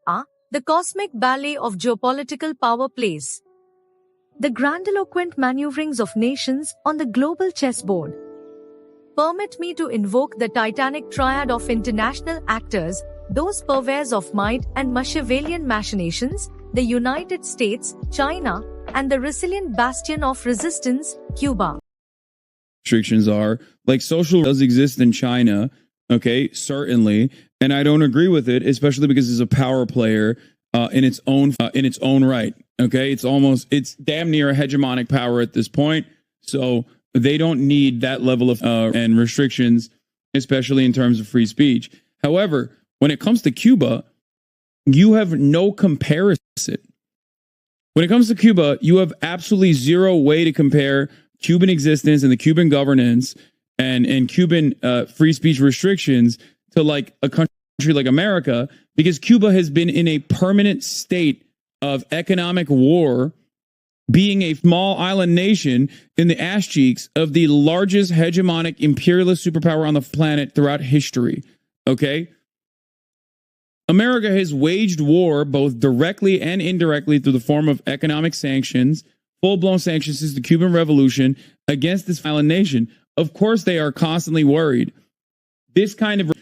The cosmic ballet of geopolitical power plays. The grandiloquent maneuverings of nations on the global chessboard. Permit me to invoke the titanic triad of international actors, those purveyors of might and Machiavellian machinations, the United States, China, and the resilient bastion of resistance, Cuba. Restrictions are like social does exist in China, okay, certainly, and I don't agree with it, especially because it's a power player in its own right. Okay, it's damn near a hegemonic power at this point, so they don't need that level of and restrictions, especially in terms of free speech. However, when it comes to Cuba, you have no comparison. When it comes to Cuba, you have absolutely zero way to compare Cuban existence and the Cuban governance and Cuban free speech restrictions to like a country like America, because Cuba has been in a permanent state of economic war, being a small island nation in the ass cheeks of the largest hegemonic imperialist superpower on the planet throughout history. Okay? America has waged war both directly and indirectly through the form of economic sanctions, full-blown sanctions since the Cuban Revolution against this island nation. Of course, they are constantly worried. This kind of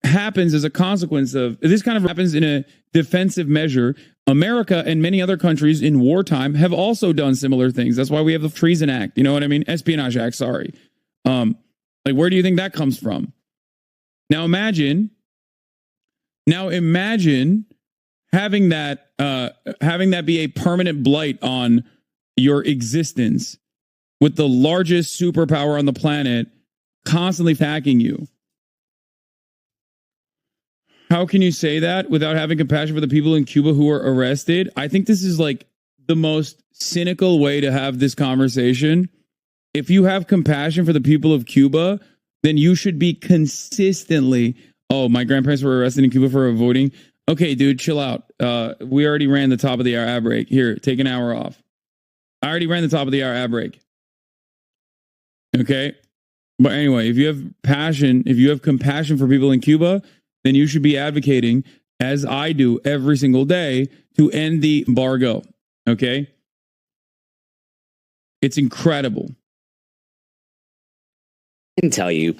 happens as a consequence of this kind of happens in a defensive measure. America and many other countries in wartime have also done similar things. That's why we have the Treason Act. You know what I mean? Espionage Act. Sorry. Like, where do you think that comes from? Now imagine having that be a permanent blight on your existence, with the largest superpower on the planet constantly attacking you. How can you say that without having compassion for the people in Cuba who are arrested? I think this is like the most cynical way to have this conversation. If you have compassion for the people of Cuba, then you should be consistently, oh, my grandparents were arrested in Cuba for avoiding. Okay, dude, chill out. We already ran the top of the hour ad break. Here, take an hour off. I already ran the top of the hour ad break. Okay? But anyway, if you have compassion for people in Cuba, then you should be advocating, as I do every single day, to end the embargo. Okay? It's incredible. I can tell you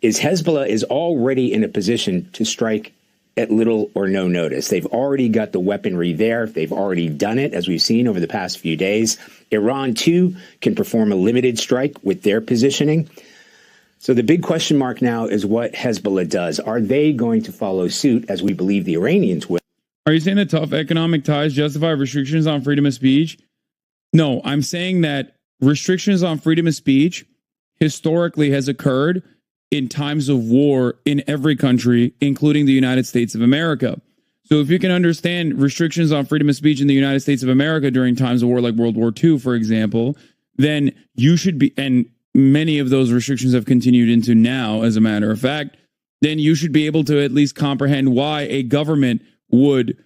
is Hezbollah is already in a position to strike at little or no notice. They've already got the weaponry there. They've already done it, as we've seen over the past few days. Iran, too, can perform a limited strike with their positioning. So the big question mark now is what Hezbollah does. Are they going to follow suit, as we believe the Iranians will? Are you saying that tough economic ties justify restrictions on freedom of speech? No, I'm saying that restrictions on freedom of speech historically has occurred in times of war in every country, including the United States of America. So if you can understand restrictions on freedom of speech in the United States of America during times of war, like World War II, for example, then you should be, and many of those restrictions have continued into now, as a matter of fact, then you should be able to at least comprehend why a government would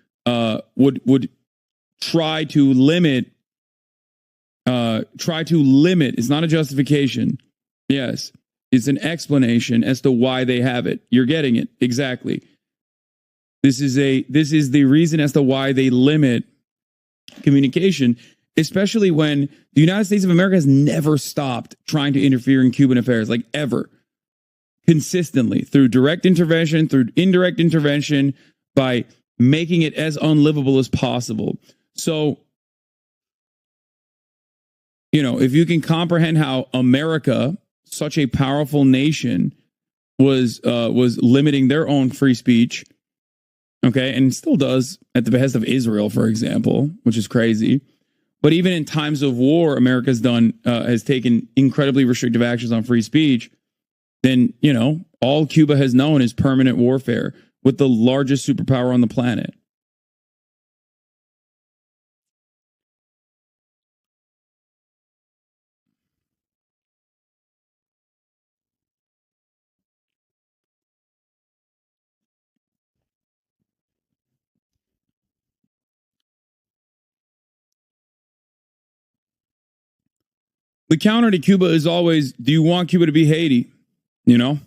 try to limit. It's not a justification. Yes, it's an explanation as to why they have it. You're getting it exactly. This is the reason as to why they limit communication, especially when the United States of America has never stopped trying to interfere in Cuban affairs, like ever, consistently, through direct intervention, through indirect intervention, by making it as unlivable as possible. So, you know, if you can comprehend how America, such a powerful nation, was limiting their own free speech, okay, and still does at the behest of Israel, for example, which is crazy. But even in times of war, America's has taken incredibly restrictive actions on free speech. Then, you know, all Cuba has known is permanent warfare with the largest superpower on the planet. The counter to Cuba is always, do you want Cuba to be Haiti? You know?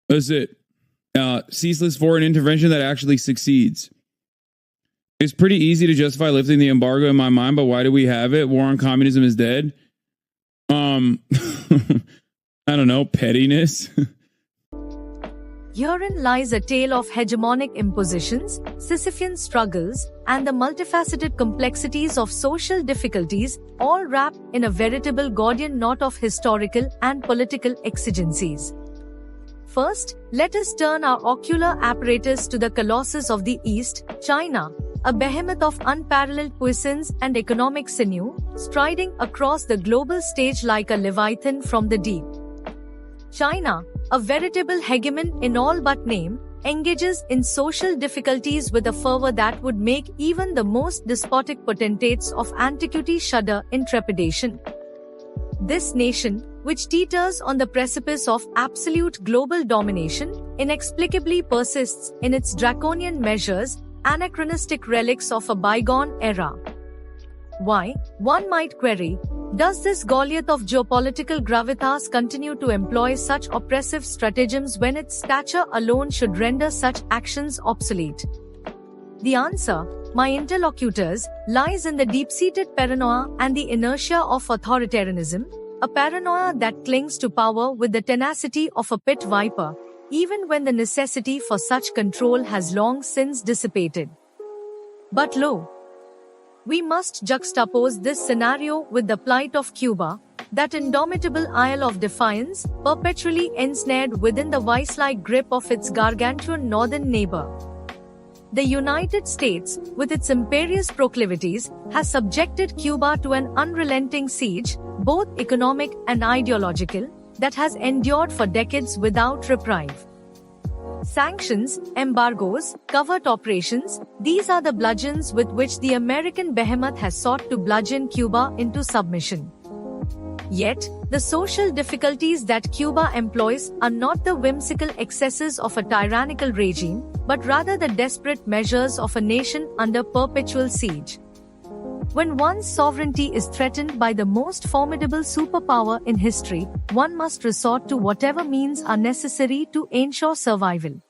That's it. ceaseless foreign intervention that actually succeeds. It's pretty easy to justify lifting the embargo in my mind, but why do we have it? War on communism is dead. I don't know, pettiness. Herein lies a tale of hegemonic impositions, Sisyphean struggles, and the multifaceted complexities of social difficulties, all wrapped in a veritable Gordian knot of historical and political exigencies. First, let us turn our ocular apparatus to the colossus of the East, China, a behemoth of unparalleled puissance and economic sinew, striding across the global stage like a leviathan from the deep. China, a veritable hegemon in all but name, engages in social difficulties with a fervor that would make even the most despotic potentates of antiquity shudder in trepidation. This nation, which teeters on the precipice of absolute global domination, inexplicably persists in its draconian measures, anachronistic relics of a bygone era. Why, one might query, does this Goliath of geopolitical gravitas continue to employ such oppressive stratagems when its stature alone should render such actions obsolete? The answer, my interlocutors, lies in the deep-seated paranoia and the inertia of authoritarianism, a paranoia that clings to power with the tenacity of a pit viper, even when the necessity for such control has long since dissipated. But lo, we must juxtapose this scenario with the plight of Cuba, that indomitable isle of defiance, perpetually ensnared within the vice-like grip of its gargantuan northern neighbor. The United States, with its imperious proclivities, has subjected Cuba to an unrelenting siege, both economic and ideological, that has endured for decades without reprieve. Sanctions, embargoes, covert operations, these are the bludgeons with which the American behemoth has sought to bludgeon Cuba into submission. Yet, the social difficulties that Cuba employs are not the whimsical excesses of a tyrannical regime, but rather the desperate measures of a nation under perpetual siege. When one's sovereignty is threatened by the most formidable superpower in history, one must resort to whatever means are necessary to ensure survival.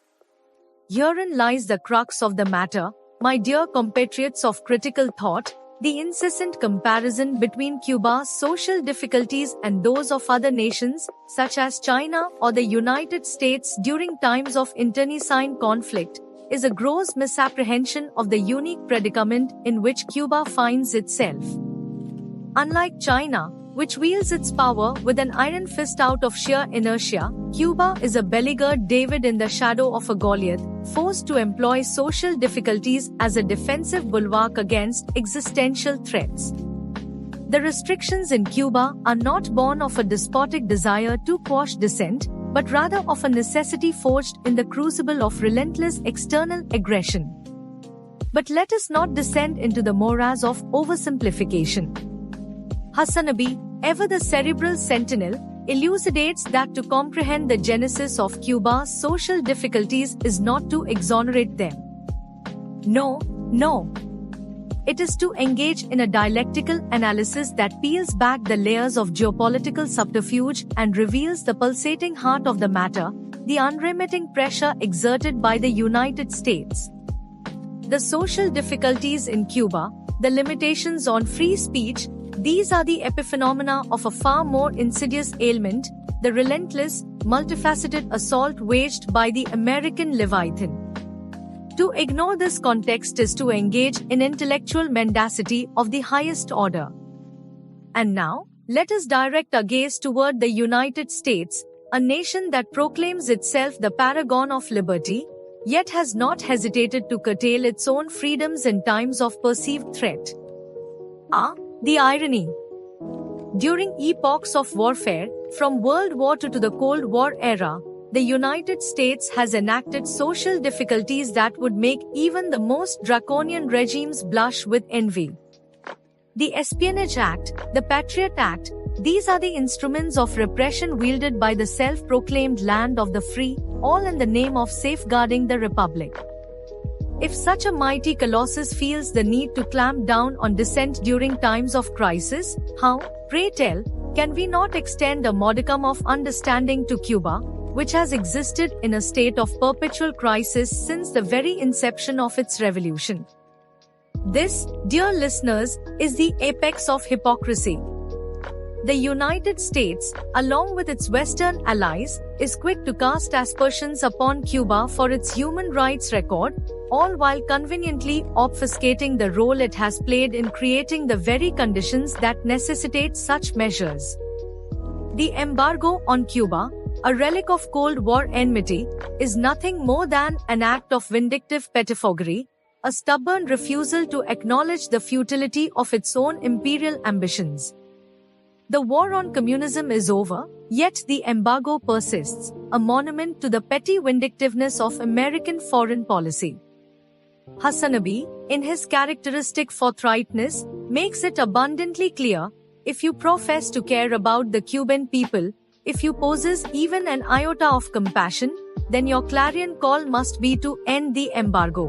Herein lies the crux of the matter, my dear compatriots of critical thought, the incessant comparison between Cuba's social difficulties and those of other nations, such as China or the United States during times of internecine conflict, is a gross misapprehension of the unique predicament in which Cuba finds itself. Unlike China, which wields its power with an iron fist out of sheer inertia, Cuba is a beleaguered David in the shadow of a Goliath, forced to employ social difficulties as a defensive bulwark against existential threats. The restrictions in Cuba are not born of a despotic desire to quash dissent, but rather of a necessity forged in the crucible of relentless external aggression. But let us not descend into the morass of oversimplification. HasanAbi, ever the cerebral sentinel, elucidates that to comprehend the genesis of Cuba's social difficulties is not to exonerate them. No. It is to engage in a dialectical analysis that peels back the layers of geopolitical subterfuge and reveals the pulsating heart of the matter, the unremitting pressure exerted by the United States. The social difficulties in Cuba, the limitations on free speech, these are the epiphenomena of a far more insidious ailment, the relentless, multifaceted assault waged by the American Leviathan. To ignore this context is to engage in intellectual mendacity of the highest order. And now, let us direct our gaze toward the United States, a nation that proclaims itself the paragon of liberty, yet has not hesitated to curtail its own freedoms in times of perceived threat. The irony. During epochs of warfare, from World War II to the Cold War era, the United States has enacted social difficulties that would make even the most draconian regimes blush with envy. The Espionage Act, the Patriot Act, these are the instruments of repression wielded by the self-proclaimed land of the free, all in the name of safeguarding the Republic. If such a mighty colossus feels the need to clamp down on dissent during times of crisis, how, pray tell, can we not extend a modicum of understanding to Cuba, which has existed in a state of perpetual crisis since the very inception of its revolution. This, dear listeners, is the apex of hypocrisy. The United States, along with its Western allies, is quick to cast aspersions upon Cuba for its human rights record, all while conveniently obfuscating the role it has played in creating the very conditions that necessitate such measures. The embargo on Cuba, a relic of Cold War enmity, is nothing more than an act of vindictive pettifoggery, a stubborn refusal to acknowledge the futility of its own imperial ambitions. The war on communism is over, yet the embargo persists, a monument to the petty vindictiveness of American foreign policy. HasanAbi, in his characteristic forthrightness, makes it abundantly clear: if you profess to care about the Cuban people, if you possess even an iota of compassion, then your clarion call must be to end the embargo.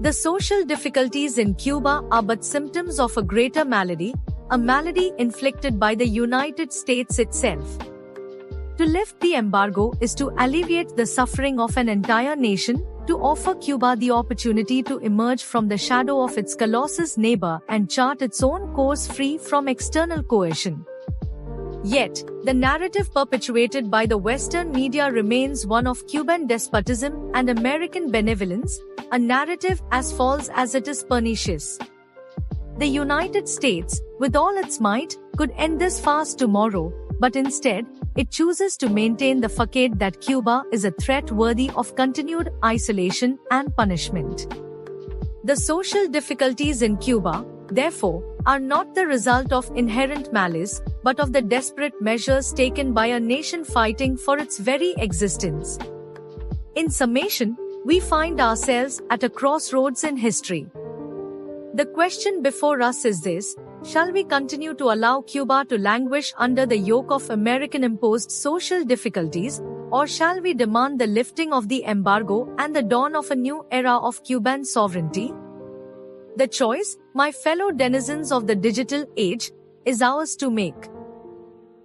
The social difficulties in Cuba are but symptoms of a greater malady, a malady inflicted by the United States itself. To lift the embargo is to alleviate the suffering of an entire nation, to offer Cuba the opportunity to emerge from the shadow of its colossus neighbor and chart its own course free from external coercion. Yet, the narrative perpetuated by the Western media remains one of Cuban despotism and American benevolence, a narrative as false as it is pernicious. The United States, with all its might, could end this farce tomorrow, but instead, it chooses to maintain the facade that Cuba is a threat worthy of continued isolation and punishment. The social difficulties in Cuba, therefore, are not the result of inherent malice, but of the desperate measures taken by a nation fighting for its very existence. In summation, we find ourselves at a crossroads in history. The question before us is this: shall we continue to allow Cuba to languish under the yoke of American-imposed social difficulties, or shall we demand the lifting of the embargo and the dawn of a new era of Cuban sovereignty? The choice, my fellow denizens of the digital age, is ours to make.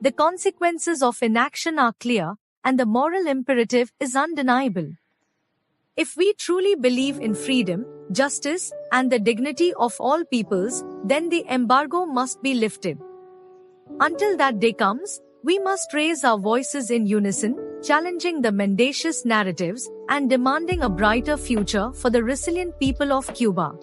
The consequences of inaction are clear, and the moral imperative is undeniable. If we truly believe in freedom, justice, and the dignity of all peoples, then the embargo must be lifted. Until that day comes, we must raise our voices in unison, challenging the mendacious narratives and demanding a brighter future for the resilient people of Cuba.